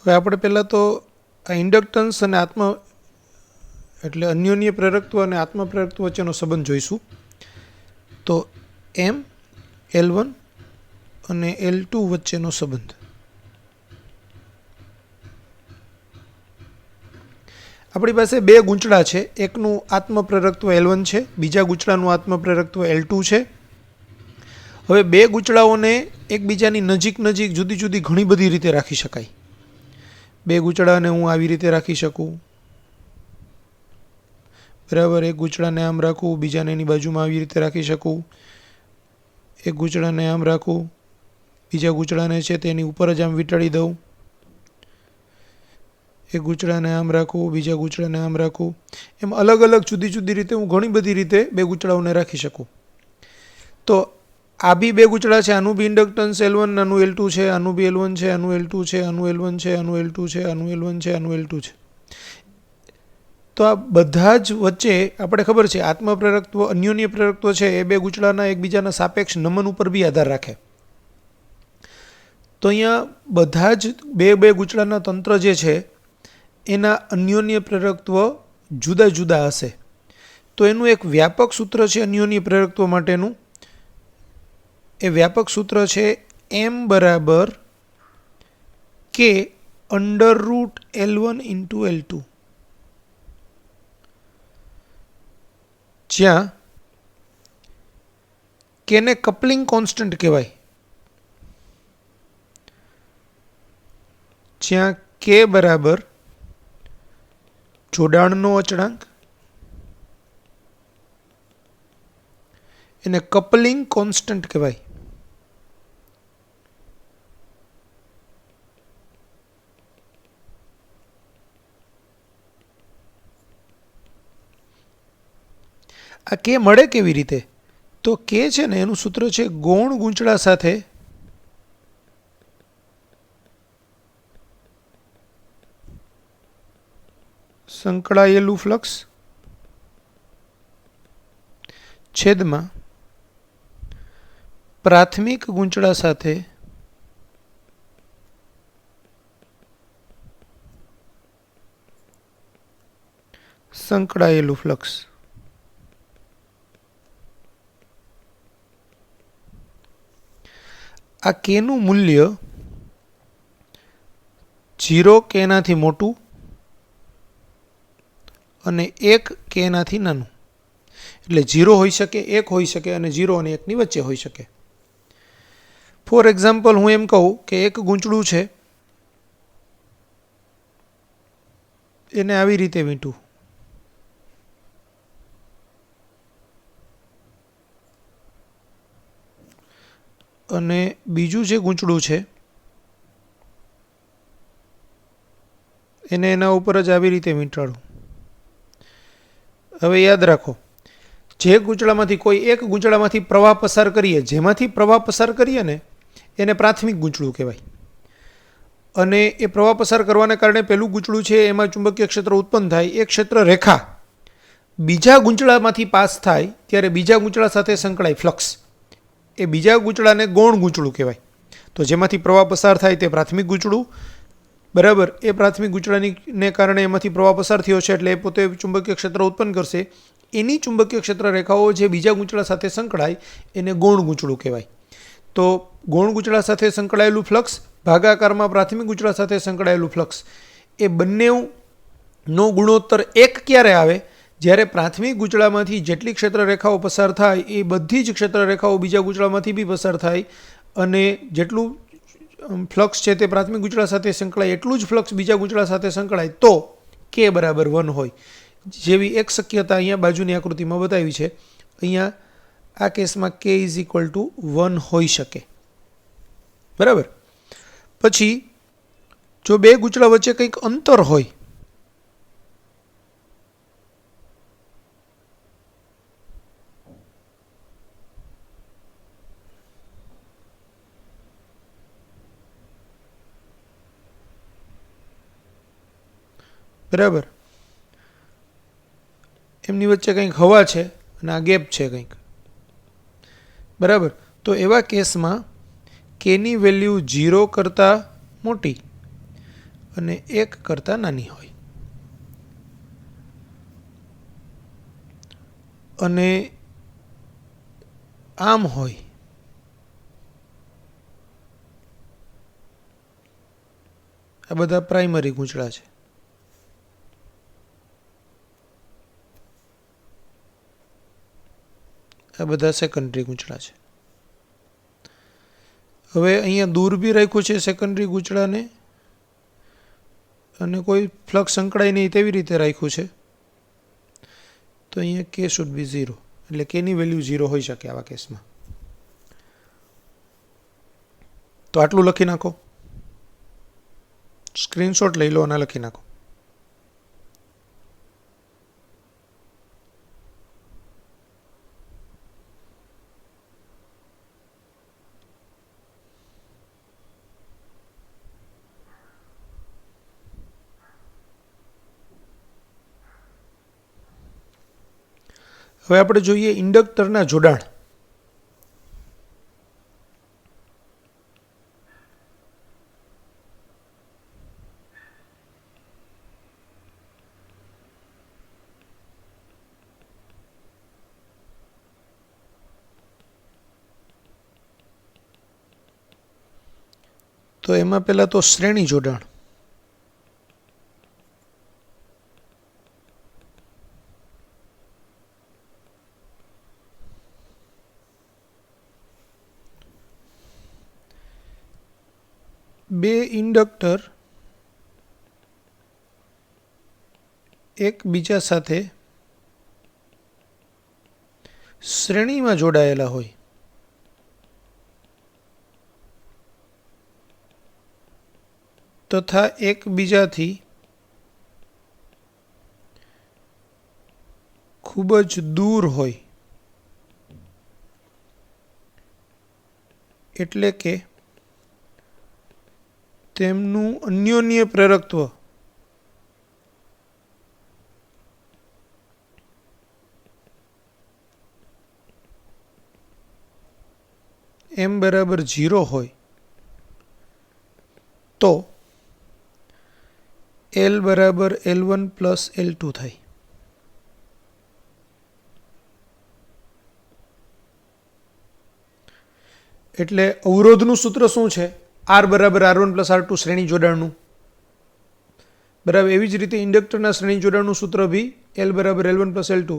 હવે આપણે પહેલાં તો આ ઇન્ડક્ટન્સ અને એટલે અન્યોન્ય પ્રેરકત્વ અને આત્મ પ્રેરકત્વ વચ્ચેનો સંબંધ જોઈશું. તો એમ L1 અને L2 વચ્ચેનો સંબંધ. આપણી પાસે બે ગૂંચળા છે. એકનું આત્મ પ્રેરકત્વ L1 છે, બીજા ગૂંચળાનું આત્મ પ્રેરકત્વ L2 છે. હવે બે ગૂંચળાઓને એકબીજાની નજીક જુદી જુદી ઘણી બધી રીતે રાખી શકાય. બે ગૂંચળાને હું આવી રીતે રાખી શકું, બરાબર. એક ગૂંચળાને આમ રાખું, બીજાને એની બાજુમાં આવી રીતે રાખી શકું. એક ગૂંચળાને આમ રાખું, બીજા ગૂંચળાને છે તેની ઉપર જ આમ વીંટાળી દઉં. એક ગૂંચળાને આમ રાખું, બીજા ગૂંચળાને આમ રાખું. એમ અલગ અલગ જુદી જુદી રીતે હું ઘણી બધી રીતે બે ગૂંચળાઓને રાખી શકું. તો આ બી બે ગૂંચળા છે. આનું બી ઇન્ડક્ટન્સ L1, આનું L2 છે. આનું બી L1 છે, આનું L2 છે, આનું L1 છે, આનું L2 છે, આનું L1 છે, આનું L2 છે. તો આ બધા જ વચ્ચે આપણે ખબર છે આત્મ પ્રેરકત્વ અન્યોન્ય પ્રેરકત્વ છે એ બે ગૂંચળાના એકબીજાના સાપેક્ષ નમન ઉપર બી આધાર રાખે. તો અહીંયા બધા જ બે ગૂંચળાના તંત્ર જે છે એના અન્યોન્ય પ્રેરકત્વ જુદા જુદા હશે. તો એનું એક વ્યાપક સૂત્ર છે અન્યોન્ય પ્રેરકત્વ માટેનું. એ વ્યાપક સૂત્ર છે M બરાબર K √L1 × L2, જ્યાં K ને કપલિંગ કોન્સ્ટન્ટ કહેવાય, જ્યાં K બરાબર જોડાણનો અચળાંક, એને કપલિંગ કોન્સ્ટન્ટ કહેવાય. આ K મળે કેવી રીતે? તો K છે ને એનું સૂત્ર છે ગૌણ ગૂંચળા સાથે સંકળાયેલું ફ્લક્સ છેદમાં પ્રાથમિક ગૂંચળા સાથે સંકળાયેલું ફ્લક્સ. આ K નું મૂલ્ય 0 K નાથી મોટું અને 1 K નાથી નાનું. એટલે 0 હોઈ શકે, 1 હોઈ શકે અને 0 અને 1 ની વચ્ચે હોઈ શકે. ફોર એક્ઝામ્પલ હું એમ કહું કે એક ગૂંચળું છે, એને આવી રીતે વીંટું, અને બીજું જે ગૂંચળું છે એને એના ઉપર જ આવી રીતે વીંટાળું. હવે યાદ રાખો, જે ગૂંચળામાંથી કોઈ એક ગૂંચળામાંથી પ્રવાહ પસાર કરીએ, જેમાંથી પ્રવાહ પસાર કરીએ ને એને પ્રાથમિક ગૂંચળું કહેવાય. અને એ પ્રવાહ પસાર કરવાને કારણે પેલું ગૂંચળું છે એમાં ચુંબકીય ક્ષેત્ર ઉત્પન્ન થાય. એ ક્ષેત્ર રેખા બીજા ગૂંચળામાંથી પાસ થાય ત્યારે બીજા ગૂંચળા સાથે સંકળાય ફ્લક્સ. એ બીજા ગૂંચળાને ગૌણ ગૂંચળું કહેવાય. તો જેમાંથી પ્રવાહ પસાર થાય તે પ્રાથમિક ગૂંચળું, બરાબર. એ પ્રાથમિક ગૂંચળાને કારણે એમાંથી પ્રવાહ પસાર થયો છે એટલે એ પોતે ચુંબકીય ક્ષેત્ર ઉત્પન્ન કરશે. એની ચુંબકીય ક્ષેત્ર રેખાઓ જે બીજા ગૂંચળા સાથે સંકળાય એને ગૌણ ગૂંચળું કહેવાય. તો ગૌણ ગૂંચળા સાથે સંકળાયેલું ફ્લક્સ ભાગાકારમાં પ્રાથમિક ગૂંચળા સાથે સંકળાયેલું ફ્લક્સ, એ બંનેનો ગુણોત્તર 1 ક્યારે આવે? જ્યારે પ્રાથમિક ગૂંચળામાંથી જેટલી ક્ષેત્ર રેખાઓ પસાર થાય એ બધી જ ક્ષેત્ર રેખાઓ બીજા ગૂંચળામાંથી બી પસાર થાય અને જેટલું ફ્લક્સ છે તે પ્રાથમિક ગૂંચળા સાથે સંકળાય એટલું જ ફ્લક્સ બીજા ગૂંચળા સાથે સંકળાય તો K બરાબર 1 હોય. જેવી એક શક્યતા અહીંયા બાજુની આકૃતિમાં બતાવી છે. અહીંયા આ કેસમાં K = 1 હોઈ શકે, બરાબર. પછી જો બે ગૂંચળા વચ્ચે કંઈક અંતર હોય, બરાબર, એમની વચ્ચે કંઈક હવા છે અને આ ગેપ છે કંઈક, બરાબર. તો એવા કેસમાં K ની વેલ્યુ 0 કરતાં મોટી અને 1 કરતાં નાની હોય અને આમ હોય આ બધા પ્રાઇમરી ગૂંચળા છે. આ બધા સેકન્ડરી ગૂંચળા છે. હવે અહીંયા દૂર બી રાખ્યું છે સેકન્ડરી ગૂંચળાને અને કોઈ ફ્લક્સ સંકળાય નહીં તેવી રીતે રાખ્યું છે. તો અહીંયા કે શુડ બી 0 એટલે કેની વેલ્યુ 0 હોઈ શકે આવા કેસમાં. તો આટલું લખી નાખો, સ્ક્રીનશોટ લઈ લો અને લખી નાખો. હવે આપણે જોઈએ ઇન્ડક્ટરના જોડાણ. તો એમાં પહેલા તો શ્રેણી જોડાણ. બે ઇન્ડક્ટર એકબીજા સાથે શ્રેણીમાં જોડાયેલા હોય તથા એકબીજાથી ખૂબ જ દૂર હોય એટલે કે તેમનું અન્યોન્ય પ્રેરકત્વ m બરાબર 0 હોય તો L બરાબર L1 પ્લસ L2 થાય. એટલે અવરોધનું સૂત્ર શું છે? R બરાબર R1 પ્લસ R2 શ્રેણી જોડાણનું. બરાબર એવી જ રીતે ઇન્ડક્ટરના શ્રેણી જોડાણનું સૂત્ર બી L બરાબર L1 પ્લસ L2,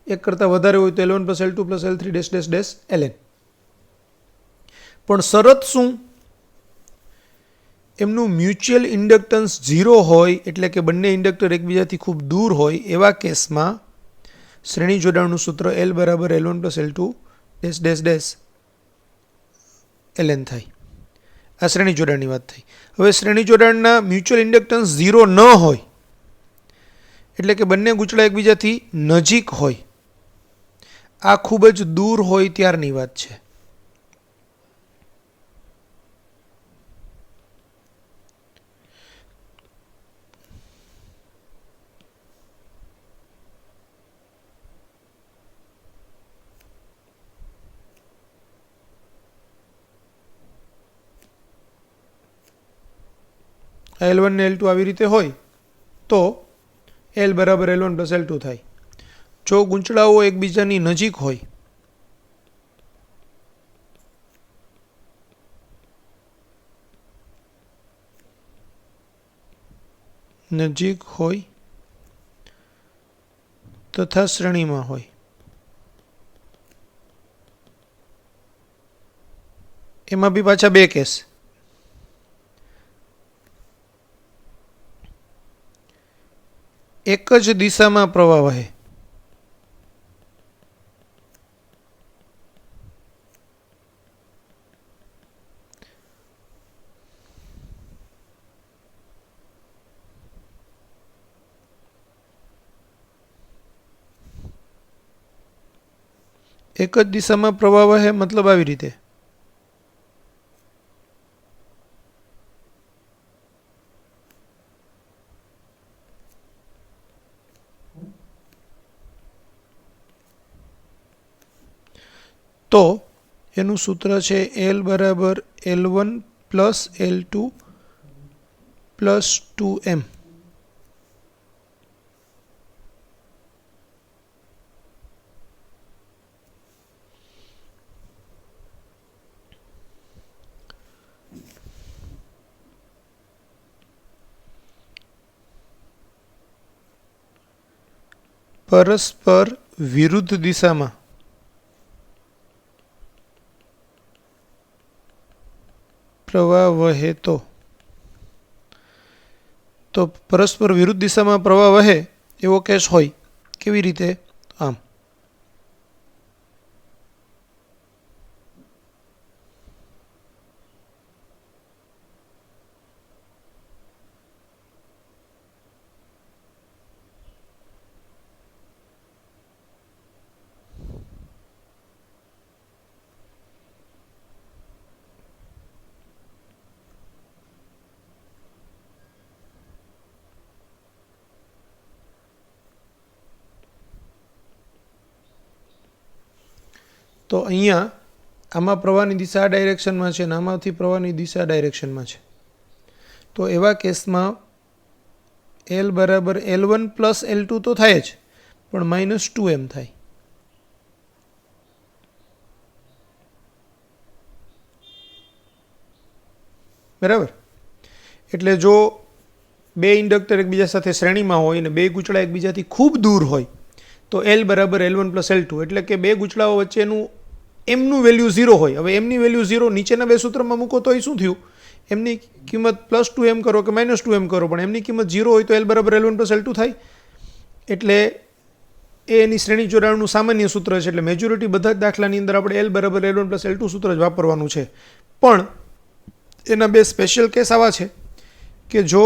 એક કરતાં વધારે હોય તો L1 plus L2 plus L3 dash dash dash Ln. પણ શરત શું? એમનું મ્યુચ્યુઅલ ઇન્ડક્ટન્સ 0 હોય એટલે કે બંને ઇન્ડક્ટર એકબીજાથી ખૂબ દૂર હોય એવા કેસમાં શ્રેણી જોડાણનું સૂત્ર L બરાબર L1 plus L2 dash dash dash Ln થાય. આ શ્રેણી જોડાણની વાત થઈ. હવે શ્રેણી જોડાણના મ્યુચ્યુઅલ ઇન્ડક્ટન્સ 0 ન હોય એટલે કે બંને ગૂંચળા એકબીજાથી નજીક હોય, આ ખૂબ જ દૂર હોય ત્યારની વાત છે. L1 ને L2 આવી રીતે હોય તો L બરાબર L1 પ્લસ L2 થાય. જો ગૂંચળાઓ એકબીજાની નજીક હોય તથા શ્રેણીમાં હોય એમાં બી પાછા બે કેસ. એક જ દિશામાં પ્રવાહ વહે એક જ દિશામાં પ્રવાહ વહે મતલબ આવી રીતે તો એનું સૂત્ર છે L બરાબર L1 પ્લસ L2 +2m. પરસ્પર વિરુદ્ધ દિશામાં પ્રવાહ વહે તો પરસ્પર વિરુદ્ધ દિશામાં પ્રવાહ વહે એવો કેસ હોય. કેવી રીતે? આમ તો અહીંયા આમાં પ્રવાહની દિશા આ ડાયરેક્શનમાં છે અને આમાંથી પ્રવાહની દિશા ડાયરેક્શનમાં છે. તો એવા કેસમાં L બરાબર L1 પ્લસ L2 તો થાય જ, પણ -2m થાય. બરાબર. એટલે જો બે ઇન્ડક્ટર એકબીજા સાથે શ્રેણીમાં હોય અને બે ગૂંચળા એકબીજાથી ખૂબ દૂર હોય તો L બરાબર L1 પ્લસ L2, એટલે કે બે ગૂંચળાઓ વચ્ચેનું એમનું વેલ્યુ 0 હોય. હવે એમની વેલ્યુ 0 નીચેના બે સૂત્રમાં મૂકો તો એ શું થયું? એમની કિંમત +2m કરો કે -2m કરો, પણ એમની કિંમત 0 હોય તો L બરાબર L1 પ્લસ L2 થાય. એટલે એ એની શ્રેણી જોડાણનું સામાન્ય સૂત્ર છે. એટલે મેજોરિટી બધા જ દાખલાની અંદર આપણે L બરાબર L1 પ્લસ L2 સૂત્ર જ વાપરવાનું છે. પણ એના બે સ્પેશિયલ કેસ આવા છે કે જો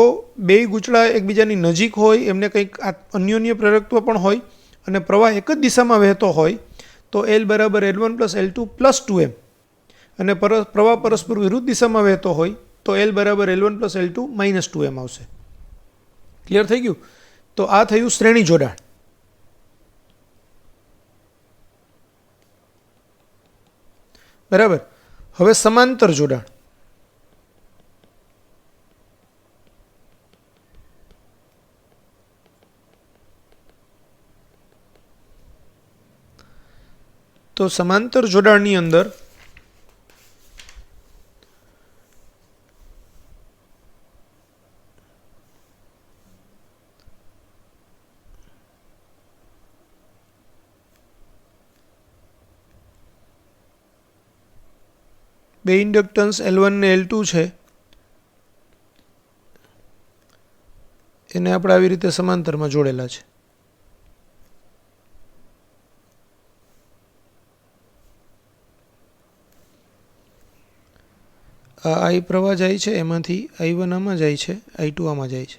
બે ગૂંચળા એકબીજાની નજીક હોય, એમને કંઈક અન્યોન્ય પ્રેરકત્વ પણ હોય અને પ્રવાહ એક જ દિશામાં વહેતો હોય તો L બરાબર L1 plus L2 plus 2m, અને પ્રવાહ પરસ્પર વિરુદ્ધ દિશામાં વહેતો હોય તો L બરાબર L1 પ્લસ L2 -2m આવશે. ક્લિયર થઈ ગયું? તો આ થયું શ્રેણી જોડાણ. બરાબર. હવે સમાંતર જોડાણ. તો સમાંતર જોડાણની અંદર બે ઇન્ડક્ટન્સ L1 ને L2 છે, એને આપણે આવી રીતે સમાંતરમાં જોડેલા છે. આ I પ્રવાહ જાય છે, એમાંથી I1 આમાં જાય છે, I2 આમાં જાય છે.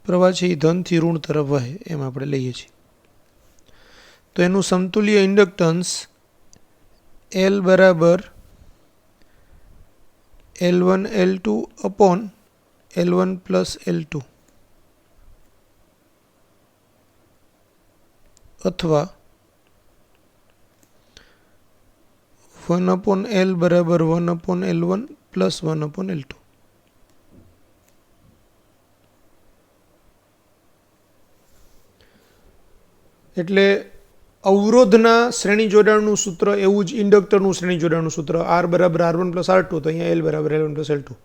પ્રવાહ છે એ ધનથી ઋણ તરફ વહે એમ આપણે લઈએ છીએ. તો એનું સમતુલ્ય ઇન્ડક્ટન્સ L બરાબર L1 L2 upon L1 plus L2, અથવા 1 અપોન L બરાબર 1 upon L1 plus 1 upon L2. એટલે અવરોધના શ્રેણી જોડાણનું સૂત્ર એવું જ ઇન્ડક્ટરનું શ્રેણી જોડાણનું સૂત્ર R બરાબર R1 પ્લસ R2, તો અહીંયા L બરાબર L1 પ્લસ L2.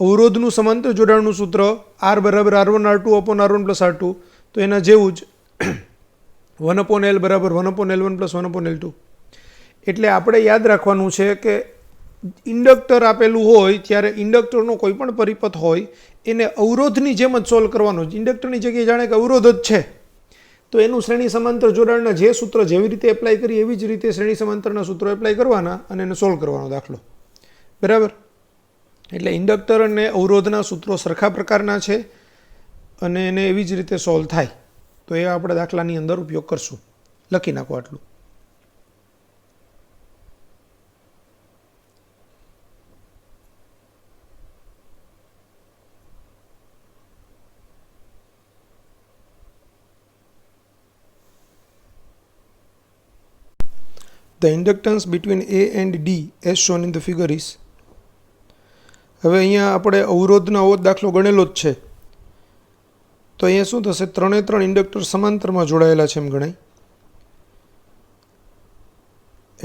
અવરોધનું સમાંતર જોડાણનું સૂત્ર R બરાબર R1 R2 upon R1 plus R2, તો એના જેવું જ 1 અપોન L બરાબર 1 upon L1 plus 1 upon L2. એટલે આપણે યાદ રાખવાનું છે કે ઇન્ડક્ટર આપેલું હોય ત્યારે ઇન્ડક્ટરનો કોઈ પણ પરિપથ હોય એને અવરોધની જેમ જ સોલ્વ કરવાનો. ઇન્ડક્ટરની જગ્યાએ જાણે કે અવરોધ જ છે તો એનું શ્રેણી સમાંતર જોડાણના જે સૂત્ર જેવી રીતે એપ્લાય કરી એવી જ રીતે શ્રેણી સમાંતરના સૂત્રો એપ્લાય કરવાના અને એને સોલ્વ કરવાનો દાખલો. બરાબર. એટલે ઇન્ડક્ટર અને અવરોધના સૂત્રો સરખા પ્રકારના છે અને એને એવી જ રીતે સોલ્વ થાય. તો એ આપણે દાખલાની અંદર ઉપયોગ કરશું. લખી નાખો આટલું. The inductance between A and D as shown in the figure is, હવે અહીંયા આપણે અવરોધનો આવો દાખલો ગણેલો જ છે, તો અહીંયા શું થશે, 3 ઇન્ડક્ટર સમાંતરમાં જોડાયેલા છે એમ ગણાય.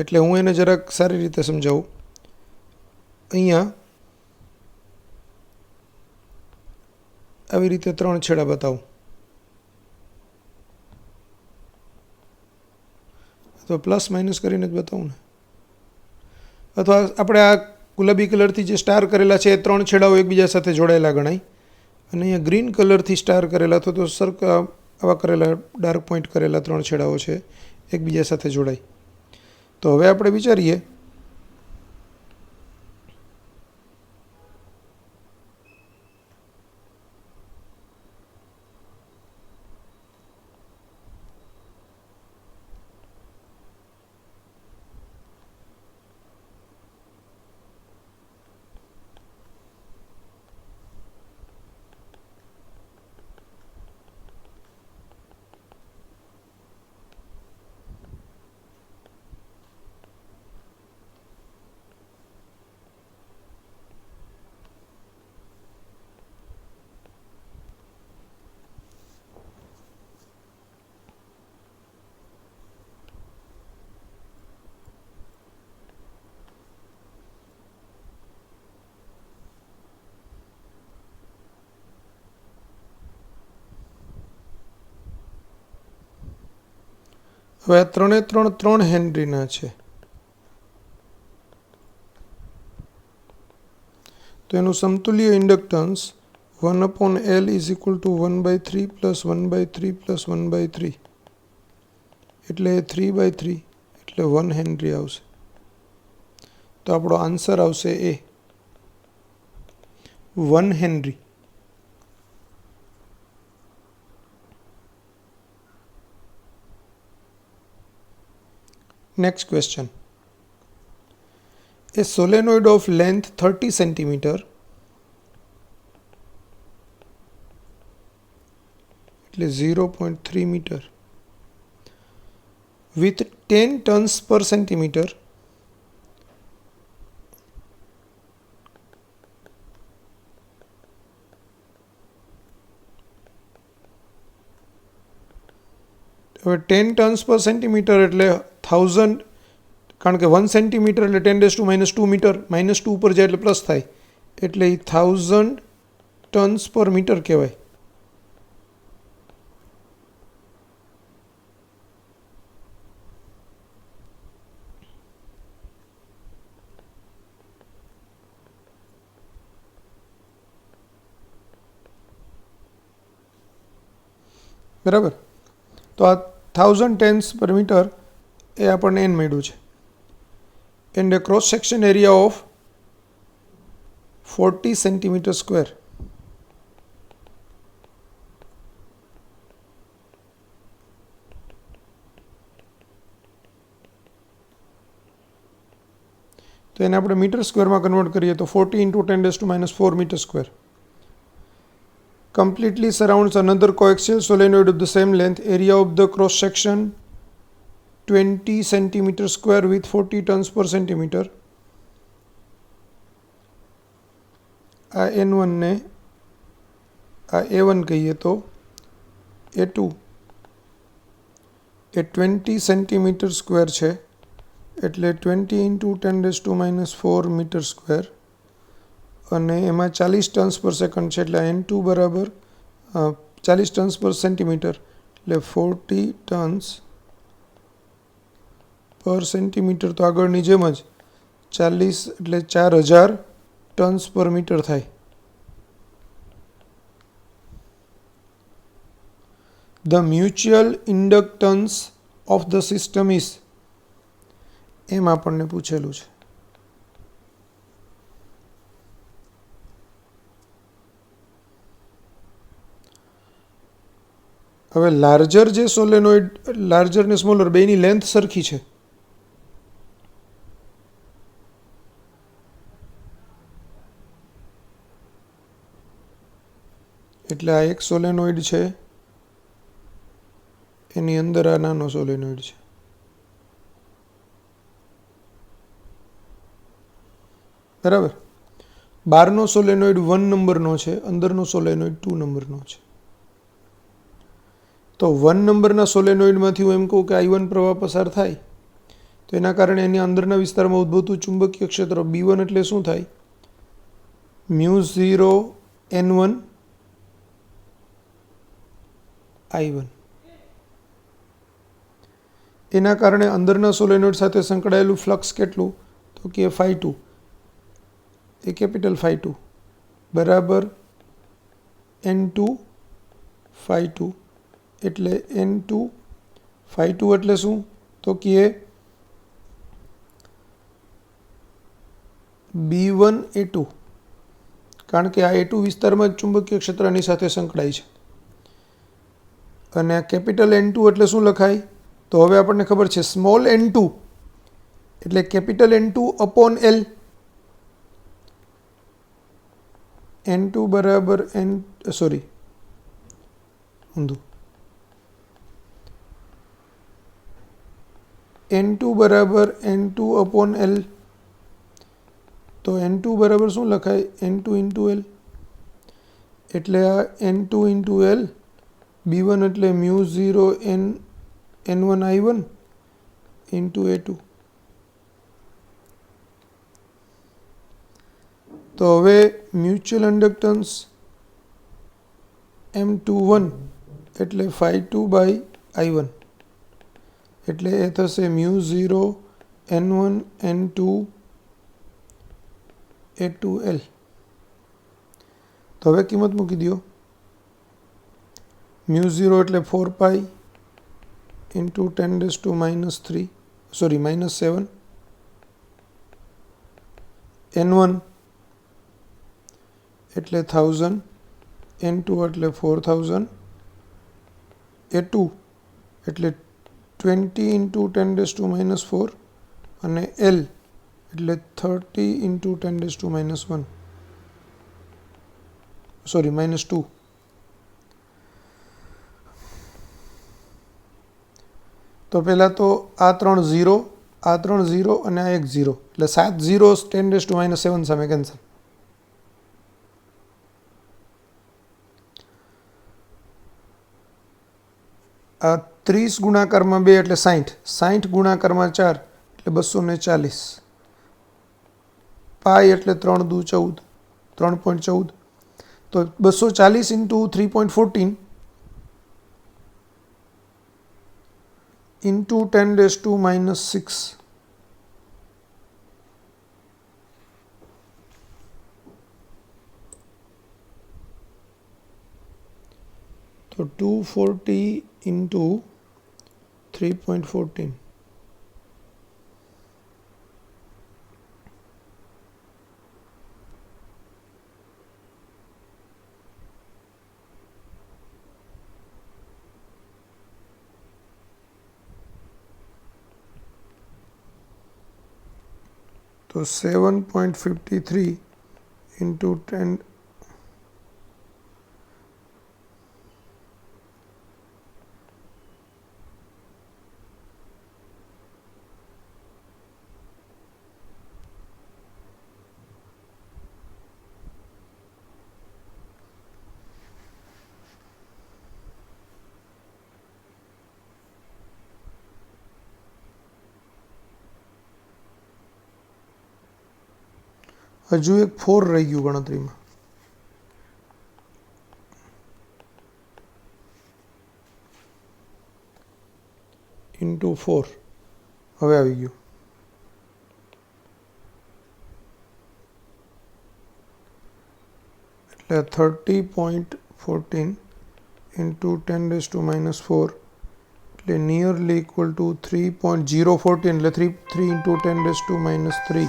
એટલે હું એને જરાક સારી રીતે સમજાવું. અહીંયા આવી રીતે 3 છેડા બતાવું, તો પ્લસ માઇનસ કરીને જ બતાવું ને, અથવા આપણે આ ગુલાબી કલરથી જે સ્ટાર કરેલા છે એ 3 છેડાઓ એકબીજા સાથે જોડાયેલા ગણાય, અને અહીંયા ગ્રીન કલરથી સ્ટાર કરેલા અથવા તો આવા કરેલા ડાર્ક પોઈન્ટ કરેલા 3 છેડાઓ છે એકબીજા સાથે જોડાય. તો હવે આપણે વિચારીએ હવે આ 3 હેનરીના છે, તો એનું સમતુલ્ય ઇન્ડક્ટન્સ 1/L = 1/3 + 1/3 + 1/3, એટલે 3/3 એટલે 1 હેનરી આવશે. તો આપણો આન્સર આવશે એ 1 henry. Next question. A solenoid of length 30 cm એટલે 0.3 meter with 10 tons per centimeter હવે 10 tons per centimeter એટલે 1000, કારણ કે 1 સેન્ટીમીટર એટલે 10⁻² મીટર, -2 ઉપર જાય એટલે પ્લસ થાય, એટલે 1000 ટન્સ પર મીટર કહેવાય. બરાબર. તો આ 1000 ટેન્સ પર મીટર એ આપણને n મળ્યું છે. And A cross section area of 40 centimetre square. તો એને આપણે મીટર સ્ક્વેરમાં કન્વર્ટ કરીએ તો 40 × 10⁻⁴ metre square. Completely surrounds another coaxial solenoid of the same length. Area of the cross section 20 centimeter square with 40 tons per centimeter. આ N1 ને આ A1 કહીએ તો A2 એ 20 સેન્ટીમીટર સ્ક્વેર છે, એટલે 20 × 10⁻⁴ મીટર સ્ક્વેર, અને એમાં 40 ટન્સ પર સેકન્ડ છે, એટલે N2 બરાબર 40 ટન્સ પર સેન્ટીમીટર એટલે 40 ટન્સ પર સેન્ટીમીટર. તો આગળની જેમ જ 40 એટલે 4000 ટન્સ પર મીટર થાય. The mutual inductance of the system is, એમ આપણને પૂછેલું છે. હવે લાર્જર જે સોલેનોઇડ, લાર્જર ને સ્મોલર બેની લેન્થ સરખી છે, એટલે આ એક સોલેનોઇડ છે, એની અંદર આ નાનો સોલેનોઇડ છે. બરાબર. બહારનો સોલેનોઇડ 1 નંબરનો છે, અંદરનો સોલેનોઇડ 2 નંબરનો છે. તો 1 નંબરના સોલેનોઇડમાંથી હું એમ કહું કે I1 પ્રવાહ પસાર થાય, તો એના કારણે એની અંદરના વિસ્તારમાં ઉદ્ભવતું ચુંબકીય ક્ષેત્ર B1 એટલે શું થાય? μ0 N1 I1. એના કારણે અંદરના સોલેનોઇડ સાથે સંકળાયેલું ફ્લક્સ કેટલું? તો કે ∅2, એ કેપિટલ ∅2 બરાબર N2 ∅2. એટલે N2 ∅2 એટલે શું? તો કે B1 A2, કારણ કે આ A2 વિસ્તારમાં જ ચુંબકીય ક્ષેત્રની સાથે સંકળાય છે. અને આ કેપિટલ N2 એટલે શું લખાય? તો હવે આપણને ખબર છે સ્મોલ n2 એટલે capital N2 upon L. N2 બરાબર N2 બરાબર N2 અપોન L. તો N2 બરાબર શું લખાય? N2 into L. એટલે આ N2 ઇન્ટુ L, B1 એટલે μ0 N1 I1 ઇન્ટુ A2. તો હવે મ્યુચ્યુઅલ ઇન્ડક્ટન્સ M21 એટલે ∅2 બાય I1 એટલે એ થશે μ0 N1 N2 A2L. તો હવે કિંમત મૂકી દો. μ0 એટલે 4 પાઈ ઇન્ટુ 10⁻⁻7. N1 એટલે 1000, N2 એટલે 4000, A2 એટલે 20 ઇન્ટુ 10⁻⁴ અને L એટલે 30 ઇન્ટુ 10⁻⁻1 -2. તો પહેલાં તો આ 3 0, આ 3 0 અને આ 1 0 એટલે 7 0 10⁻⁷ સામે કેન્સલ. આ 30 ગુણાકારમાં 2 એટલે 60, 60 ગુણાકારમાં 4 એટલે 240, પાઈ એટલે 3 દુ 14, 3.14. તો 240 ઇન્ટુ 3.14 ઇન્ટુ 10⁻⁻6. તો 240 ઇન્ટુ 3.14. તો 7.53 ઇન્ટુ 10. હજુ એક 4 રહી ગયું ગણતરીમાં. ઇન્ટુ 4 હવે આવી ગયું. એટલે 30.14 ઇન્ટુ 10⁻⁴ એટલે નિયરલી ઇક્વલ ટુ 3.014 એટલે 3 ઇન્ટુ 10⁻⁻3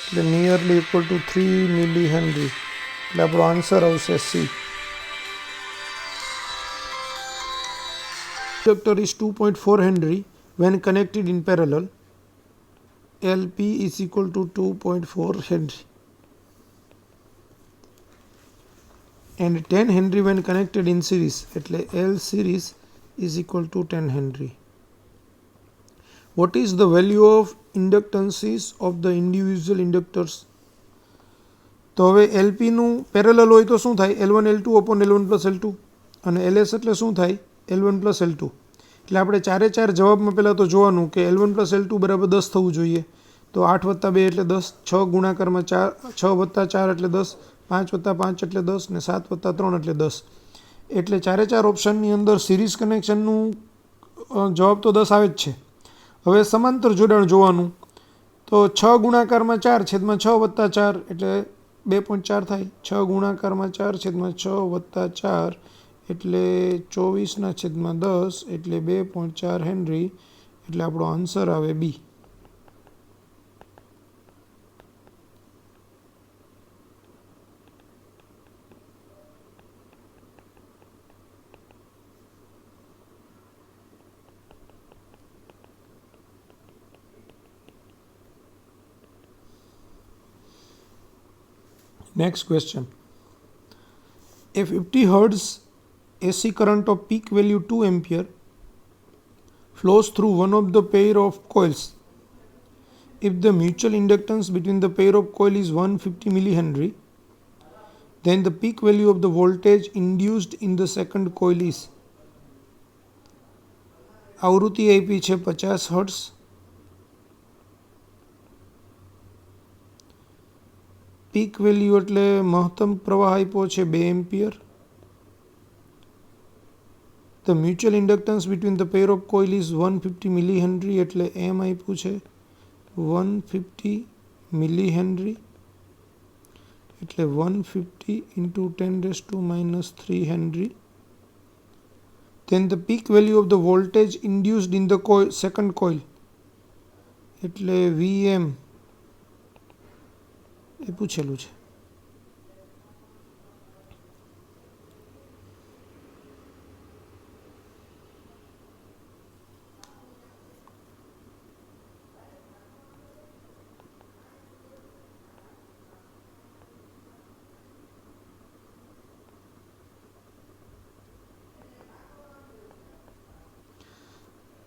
એટલે nearly equal to 3 milli henry. એટલે આપણો આન્સર આવશે C. Inductor is 2.4 Henry when connected in parallel. LP is equal to 2.4 Henry. And 10 Henry when connected in series. એટલે L series is equal to 10 Henry. What is the value of inductances of the individual inductors? તો હવે એલપીનું parallel હોય તો શું થાય? L1 L2 upon L1 plus L2 અને LS એટલે શું થાય? L1 plus L2. એટલે આપણે ચારે ચાર જવાબમાં પહેલાં તો જોવાનું કે L1 plus L2 બરાબર 10 થવું જોઈએ. તો 8 + 2 એટલે 10, 6 ગુણાકારમાં 4, 6 + 4 એટલે 10, 5 + 5 એટલે 10 ને 7 + 3 એટલે 10. એટલે ચારે ચાર ઓપ્શનની અંદર સિરીઝ કનેક્શનનું જવાબ તો 10 આવે જ છે. હવે સમાંતર જોડાણ જોવાનું, તો 6 ગુણાકારમાં 4 છેદમાં 6 + 4 એટલે 2.4 થાય. 6 ગુણાકારમાં 4 છેદમાં 6 + 4 એટલે 24/10 એટલે 2.4 હેનરી. એટલે આપણો આન્સર આવે બી. Next question. A 50 Hz AC current of peak value 2 ampere flows through one of the pair of coils. If the mutual inductance between the pair of coil is 150 millihenry, then the peak value of the voltage induced in the second coil is. આવૃત્તિ આપી છે 50 hertz. Peak value એટલે મહત્તમ પ્રવાહ આપ્યો છે 2 ampere. The mutual inductance between the pair of coil is 150 મિલીહેનરી એટલે એમ આપ્યું છે 150 મિલીહેનરી એટલે 150 × 10⁻³ henry. Then the peak value of the voltage induced in the second coil એટલે VM એ પૂછેલું છે.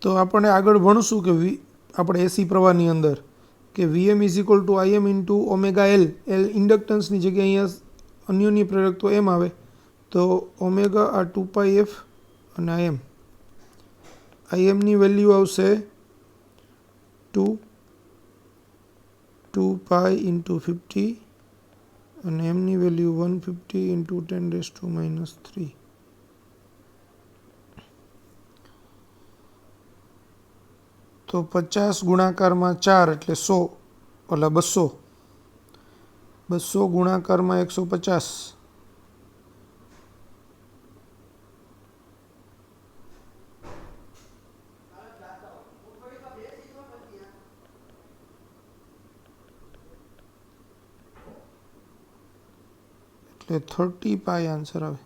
તો આપણે આગળ ભણશું કે આપણે એસી પ્રવાહની અંદર કે VM = IM × ωL. એલ ઇન્ડક્ટન્સની જગ્યાએ અહીંયા અન્યોન્ય પ્રેરક તો એમ આવે, તો ઓમેગા આ 2πf અને IM. IMની વેલ્યુ આવશે 2π × 50 અને એમની વેલ્યુ 150 × 10⁻³ તો 50 ગુણાકારમાં 4 એટલે 100 ઓલા 200, 200 ગુણાકારમાં 150 એટલે 30π આન્સર આવે.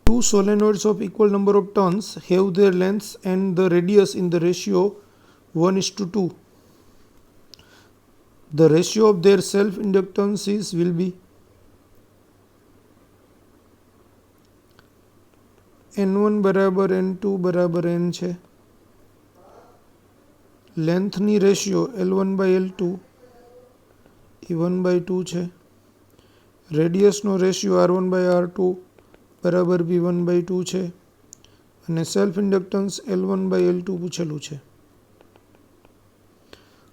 Two solenoids of equal number of turns have their lengths and the radius in the ratio 1:2. The ratio of their self-inductances will be N1 = N2 = N છે. લેન્થની રેશિયો L1/L2 એ 1/2 છે. રેડિયસનો રેશિયો R1/R2 બરાબર બી 1/2 છે અને self inductance L1/L2 પૂછેલું છે.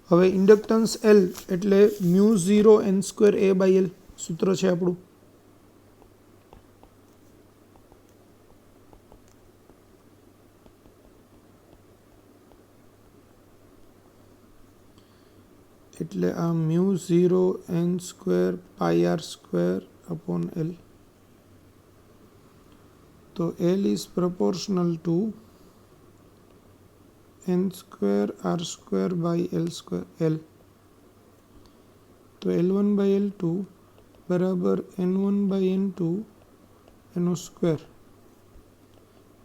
હવે inductance L એટલે μ0 n²A/L સૂત્ર છે આપણું. એટલે આ μ0 n²πr² L. તો L is proportional to n²r²/L². તો L1/L2 બરાબર N1/N2 એનો સ્ક્વેર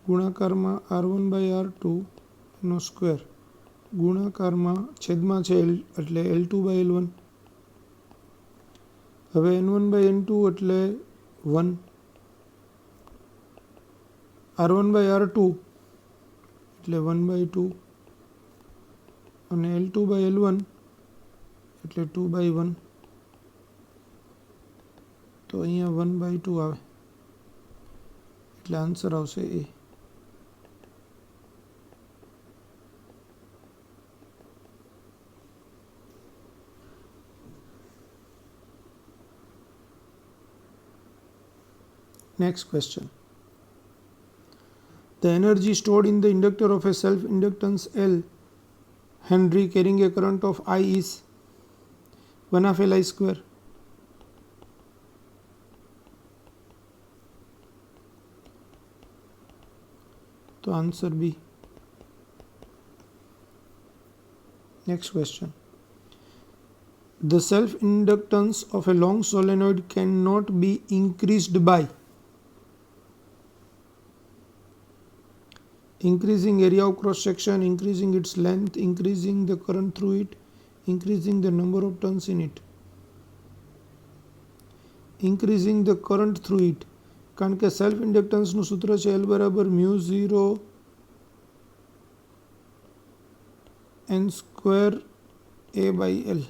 ગુણાકારમાં R1/R2 નો સ્ક્વેર ગુણાકારમાં છેદમાં છે એટલે L2/L1. હવે N1/N2 એટલે 1, R1/R2 એટલે 1/2 અને L2/L1 એટલે 2/1. તો અહીંયા 1/2 આવે એટલે આન્સર આવશે એ. Next question. The energy stored in the inductor of a self-inductance L Henry carrying a current of I is 1/2 Li square. So answer B. Next question. The self-inductance of a long solenoid cannot be increased by increasing area of cross section, increasing its length, increasing the current through it, increasing the number of turns in it. Increasing the current through it, કારણ કે self ઇન્ડક્ટન્સનું સૂત્ર છે L બરાબર μ0 n² A/L.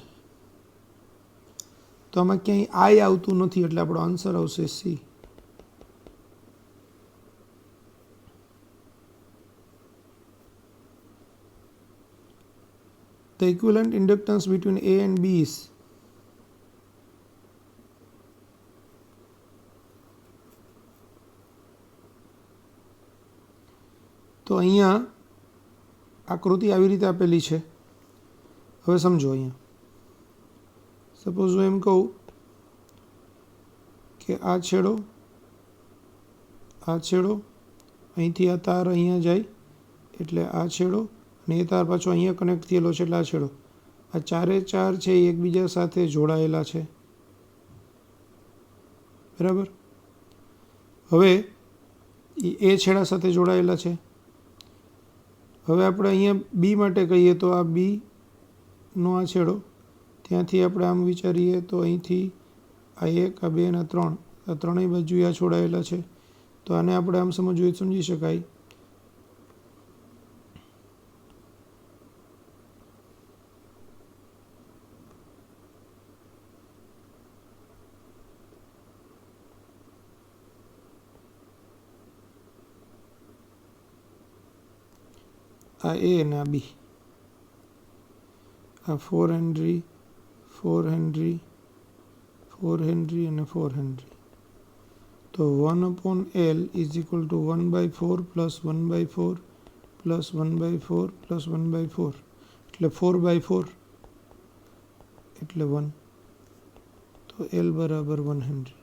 તો આમાં ક્યાંય I આવતું નથી એટલે આપણો આન્સર આવશે C. The equivalent inductance between A and B is તો અહીંયા આકૃતિ આવી રીતે આપેલી છે. હવે સમજો અહીંયા સપોઝ હું એમ કહું કે આ છેડો અહીંથી આ તાર અહીંયા જાય એટલે આ છેડો અને એ તાર પાછો અહીંયા કનેક્ટ થયેલો છે એટલે આ છેડો. આ ચારે ચાર છે એ એકબીજા સાથે જોડાયેલા છે, બરાબર. હવે એ છેડા સાથે જોડાયેલા છે. હવે આપણે અહીંયા બી માટે કહીએ તો આ બીનો આ છેડો ત્યાંથી આપણે આમ વિચારીએ તો અહીંથી આ 1 આ 2 અને આ 3 આ ત્રણેય બાજુએ આ જોડાયેલા છે. તો આને આપણે આમ સમજવું સમજી શકાય આ A અને આ B. આ 4 હેનરી 4 હેનરી 4 હેનરી અને 4 હેનરી. તો 1/L is equal to 1/4 plus 1/4 plus 1/4 plus 1/4 એટલે 4/4 એટલે 1. તો L બરાબર 1 હેનરી.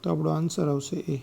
તો આપણો આન્સર આવશે A.